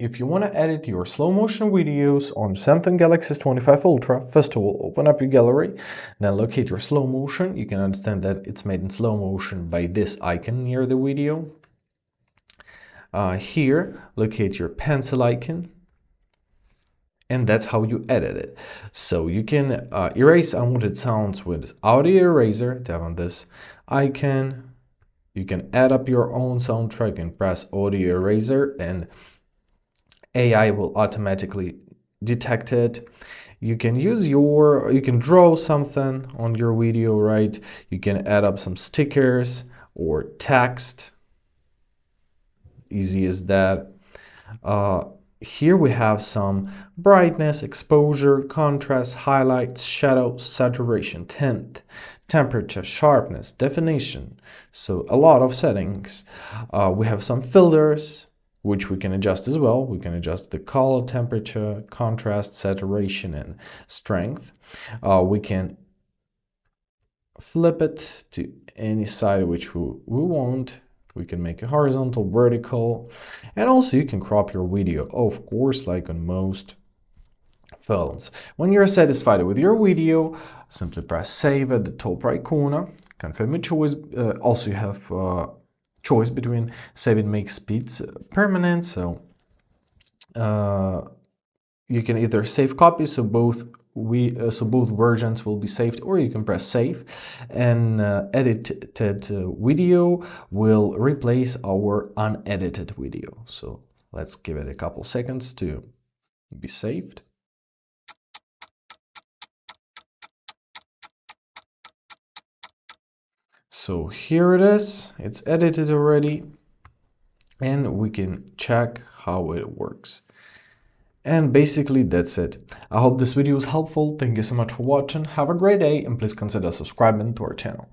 If you want to edit your slow motion videos on Samsung Galaxy S25 Ultra, first of all, open up your gallery, then locate your slow motion. You can understand that it's made in slow motion by this icon near the video. Here, locate your pencil icon, and that's how you edit it. So you can erase unwanted sounds with audio eraser. Tap on this icon. You can add up your own soundtrack and press audio eraser, and AI will automatically detect it. You can you can draw something on your video, right? You can add up some stickers or text. Easy as that. Here we have some brightness, exposure, contrast, highlights, shadow, saturation, tint, temperature, sharpness, definition. So a lot of settings. We have some filters, which we can adjust as well. We can adjust the color, temperature, contrast, saturation, and strength. We can flip it to any side which we want. We can make it horizontal, vertical, and also you can crop your video, of course, like on most phones. When you're satisfied with your video, simply press save at the top right corner, confirm your choice. Also, you have choice between save and make speeds permanent, so you can either save copies, so both versions will be saved, or you can press save, and edited video will replace our unedited video. So let's give it a couple seconds to be saved. So here it is, it's edited already, and we can check how it works. And basically that's it. I hope this video was helpful. Thank you so much for watching. Have a great day, and please consider subscribing to our channel.